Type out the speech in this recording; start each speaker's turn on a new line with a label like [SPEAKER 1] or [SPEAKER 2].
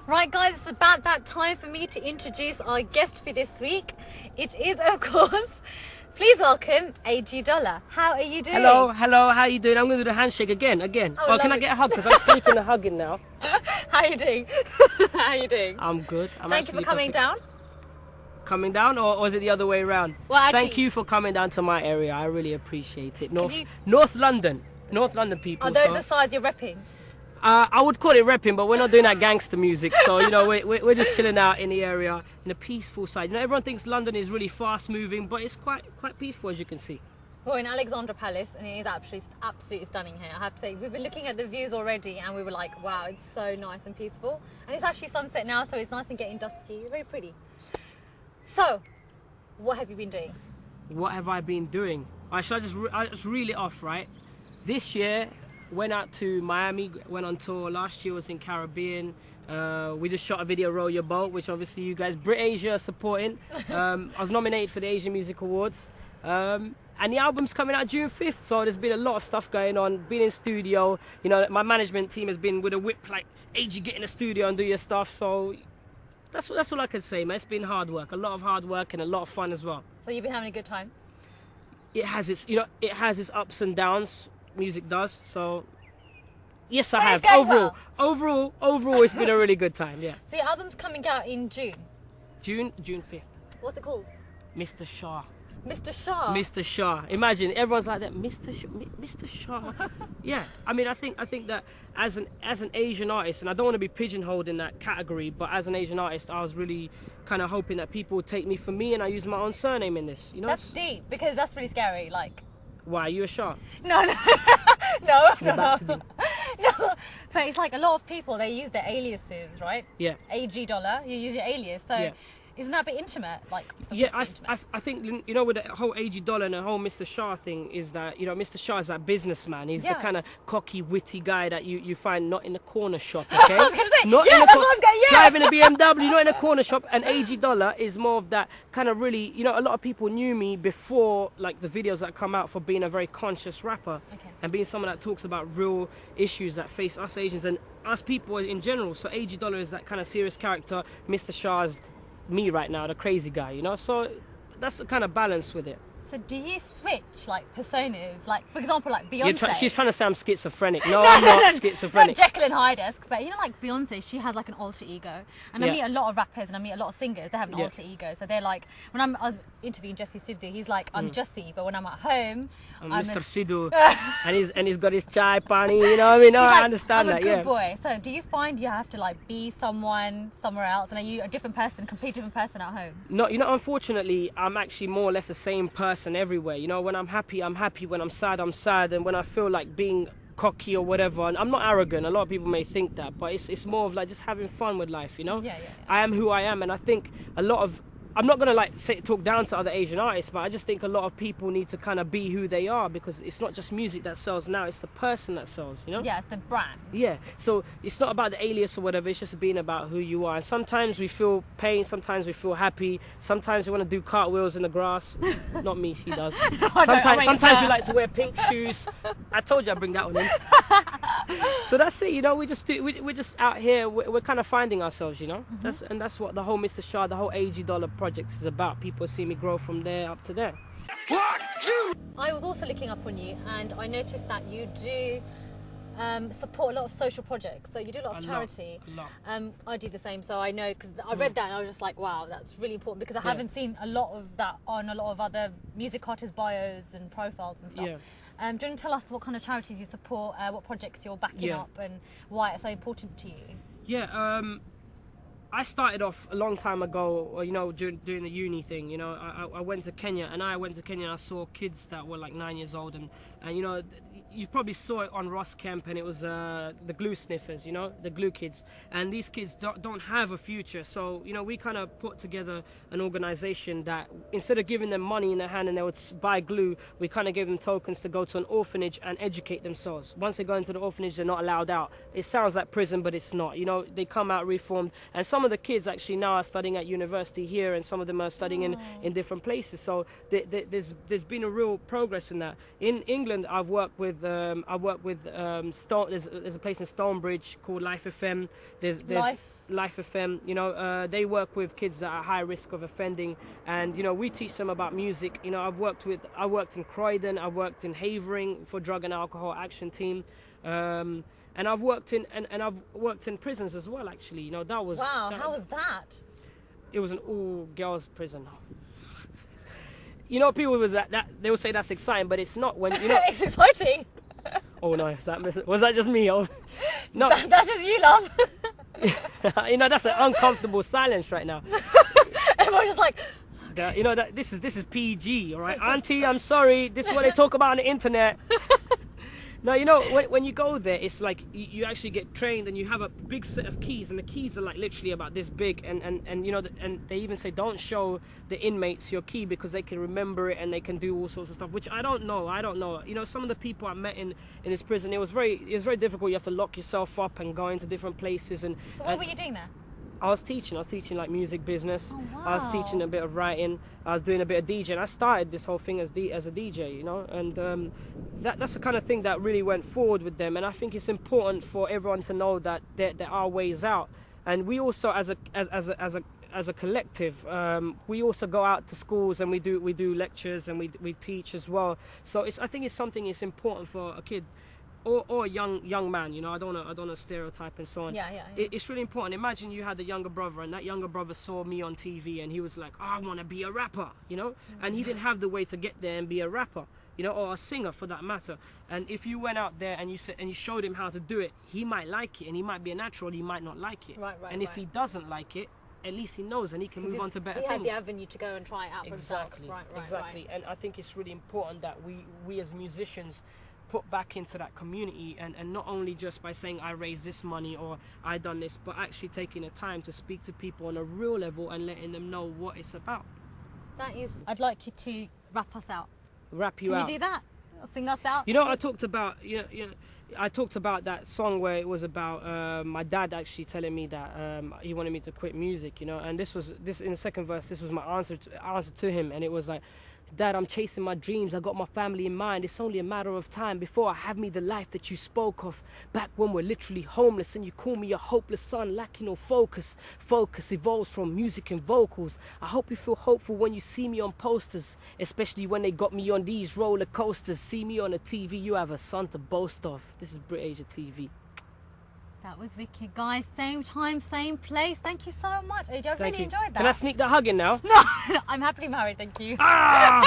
[SPEAKER 1] Right guys, it's about that time for me to introduce our guest for this week. It is, of course, please welcome AG Dolla. How are you doing?
[SPEAKER 2] Hello, how are you doing? I'm going to do the handshake again. Oh, can I get a hug? Because I'm sleeping and hugging now.
[SPEAKER 1] How are you doing? How are you doing?
[SPEAKER 2] I'm good.
[SPEAKER 1] Thank you for coming down.
[SPEAKER 2] Coming down, or is it the other way around?
[SPEAKER 1] Well, actually,
[SPEAKER 2] thank you for coming down to my area. I really appreciate it. North London people.
[SPEAKER 1] Are those the sides you're repping?
[SPEAKER 2] I would call it repping, but we're not doing that gangster music. So, you know, we're just chilling out in the area, in a peaceful side. You know, everyone thinks London is really fast moving, but it's quite peaceful, as you can see.
[SPEAKER 1] We're in Alexandra Palace, and it is absolutely stunning here. I have to say, we've been looking at the views already, and we were like, wow, it's so nice and peaceful. And it's actually sunset now, so it's nice and getting dusky. Very pretty. So, what have you been doing?
[SPEAKER 2] What have I been doing? I just reel it off, right? This year, went out to Miami, went on tour. Last year was in Caribbean. We just shot a video, Roll Your Boat, which obviously you guys, Brit Asia, are supporting. I was nominated for the Asian Music Awards. And the album's coming out June 5th, so there's been a lot of stuff going on. Been in studio, you know, my management team has been with a whip like, AG, get in the studio and do your stuff. So that's all I can say, man. It's been hard work, a lot of hard work and a lot of fun as well.
[SPEAKER 1] So you've been having a good time?
[SPEAKER 2] It has its ups and downs. Music does, so yes, I have. Overall, it's been a really good time. Yeah.
[SPEAKER 1] So your album's coming out in June.
[SPEAKER 2] June 5th.
[SPEAKER 1] What's it called?
[SPEAKER 2] Mr. Shah.
[SPEAKER 1] Mr. Shah.
[SPEAKER 2] Mr. Shah. Imagine everyone's like that. Mr. Shah. Yeah. I mean, I think that as an Asian artist, and I don't want to be pigeonholed in that category, but as an Asian artist, I was really kind of hoping that people would take me for me, and I use my own surname in this. You know. That's
[SPEAKER 1] deep, because that's really scary. Like.
[SPEAKER 2] Why, are you a Shah?
[SPEAKER 1] No. No. But it's like a lot of people, they use their aliases, right?
[SPEAKER 2] Yeah.
[SPEAKER 1] AG Dolla, you use your alias. So yeah. Isn't that a bit intimate? Like,
[SPEAKER 2] yeah, I think, you know, with the whole AG Dolla and the whole Mr. Shah thing is that, you know, Mr. Shah is that businessman. He's the kind of cocky, witty guy that you find not in a corner shop, okay?
[SPEAKER 1] I was going to say, that's what I was going to say,
[SPEAKER 2] driving a BMW, not in a corner shop. And AG Dolla is more of that kind of really, you know, a lot of people knew me before, like, the videos that come out for being a very conscious rapper. Okay. And being someone that talks about real issues that face us Asians and us people in general. So AG Dolla is that kind of serious character. Mr. Shah is me right now, the crazy guy, you know, so that's the kind of balance with it.
[SPEAKER 1] So do you switch like personas, like for example like Beyonce?
[SPEAKER 2] She's trying to sound schizophrenic. No, I'm not schizophrenic.
[SPEAKER 1] Not Jekyll and Hyde-esque, but you know, like Beyonce, she has like an alter ego, and I meet a lot of rappers and I meet a lot of singers, they have an alter ego. So they're like, when I was interviewing Jesse Sidhu, he's like, I'm Jussie, but when I'm at home,
[SPEAKER 2] I'm Mr. Sidhu, and he's got his chai pani, you know what I mean? No, I understand that.
[SPEAKER 1] I'm a good boy. So do you find you have to like be someone somewhere else, and are you a different person, completely different person at home?
[SPEAKER 2] No, you know, unfortunately, I'm actually more or less the same person everywhere. You know, when I'm happy, I'm happy. When I'm sad, I'm sad. And when I feel like being cocky or whatever, and I'm not arrogant, a lot of people may think that, but it's more of like just having fun with life, you know? Yeah. I am who I am, and I think I'm not gonna like talk down to other Asian artists, but I just think a lot of people need to kind of be who they are, because it's not just music that sells now, it's the person that sells, you know?
[SPEAKER 1] Yeah, it's the brand.
[SPEAKER 2] Yeah, so it's not about the alias or whatever, it's just being about who you are. And sometimes we feel pain, sometimes we feel happy, sometimes we want to do cartwheels in the grass. Not me, she does. Sometimes we like to wear pink shoes. I told you I'd bring that one in. So that's it, you know, we're just out here, we're kind of finding ourselves, you know? That's what the whole Mr. Shah, the whole AG Dolla project is about. People see me grow from there up to there.
[SPEAKER 1] I was also looking up on you, and I noticed that you do support a lot of social projects. So you do a lot of charity. A lot. I do the same, so I know, because I read that and I was just like, wow, that's really important, because I haven't seen a lot of that on a lot of other music artists' bios and profiles and stuff. Do you want to tell us what kind of charities you support, what projects you're backing up, and why it's so important to you?
[SPEAKER 2] Yeah, I started off a long time ago, you know, doing the uni thing. You know, I went to Kenya, and I saw kids that were like 9 years old, and you know, you probably saw it on Ross Kemp, and it was the glue sniffers, you know, the glue kids. And these kids don't have a future. So, you know, we kind of put together an organization that instead of giving them money in their hand and they would buy glue, we kind of gave them tokens to go to an orphanage and educate themselves. Once they go into the orphanage, they're not allowed out. It sounds like prison, but it's not. You know, they come out reformed. And some of the kids actually now are studying at university here, and some of them are studying in different places. So there's been a real progress in that. In England, I've worked with there's a place in Stonebridge called Life FM. There's Life FM, you know, they work with kids that are at high risk of offending, and you know, we teach them about music. You know, I worked in Croydon, I worked in Havering for drug and alcohol action team, and I've worked in prisons as well. Actually, you know, that was
[SPEAKER 1] how was that?
[SPEAKER 2] It was an all-girls prison. You know, people was that they will say that's exciting, but it's not. When you know,
[SPEAKER 1] it's exciting.
[SPEAKER 2] Oh no, was that just me? Oh, no,
[SPEAKER 1] that's just you, love.
[SPEAKER 2] You know, that's an uncomfortable silence right now.
[SPEAKER 1] Everyone's just like,
[SPEAKER 2] you know, that this is PG, all right? Auntie, I'm sorry. This is what they talk about on the internet. No, you know, when you go there, it's like you actually get trained, and you have a big set of keys, and the keys are like literally about this big, and you know, and they even say don't show the inmates your key because they can remember it and they can do all sorts of stuff, which I don't know. You know, some of the people I met in this prison, it was very difficult. You have to lock yourself up and go into different places. And
[SPEAKER 1] so what were you doing there?
[SPEAKER 2] I was teaching like music business.
[SPEAKER 1] Oh, wow.
[SPEAKER 2] I was teaching a bit of writing. I was doing a bit of DJing. I started this whole thing as a DJ, you know, and that's the kind of thing that really went forward with them. And I think it's important for everyone to know that there are ways out. And we also, as a collective, we also go out to schools and we do lectures and we teach as well. So I think it's something it's important for a kid. Or a young man, you know, I don't want to stereotype and so on.
[SPEAKER 1] Yeah.
[SPEAKER 2] It's really important. Imagine you had a younger brother, and that younger brother saw me on TV, and he was like, oh, I want to be a rapper, you know, and he didn't have the way to get there and be a rapper, you know, or a singer for that matter. And if you went out there and you showed him how to do it, he might like it, and he might be a natural, he might not like it.
[SPEAKER 1] Right.
[SPEAKER 2] And if he doesn't like it, at least he knows, and he can move on to better things.
[SPEAKER 1] He had the avenue to go and try it out for himself.
[SPEAKER 2] Exactly. And I think it's really important that we as musicians put back into that community, and not only just by saying I raised this money or I done this, but actually taking the time to speak to people on a real level and letting them know what it's about.
[SPEAKER 1] I'd like you to wrap us out.
[SPEAKER 2] Wrap you out.
[SPEAKER 1] Can you do that? Sing us out.
[SPEAKER 2] You know, I talked about I talked about that song where it was about my dad actually telling me that he wanted me to quit music, you know, and this in the second verse, this was my answer to him, and it was like, Dad, I'm chasing my dreams, I got my family in mind. It's only a matter of time before I have me the life that you spoke of. Back when we're literally homeless and you call me a hopeless son, lacking no focus. Focus evolves from music and vocals. I hope you feel hopeful when you see me on posters, especially when they got me on these roller coasters. See me on the TV, you have a son to boast of. This is Brit Asia TV.
[SPEAKER 1] That was wicked, guys. Same time, same place. Thank you so much, AJ. I really enjoyed that.
[SPEAKER 2] Can I sneak that hug in now?
[SPEAKER 1] No, I'm happily married, thank you.
[SPEAKER 2] Ah!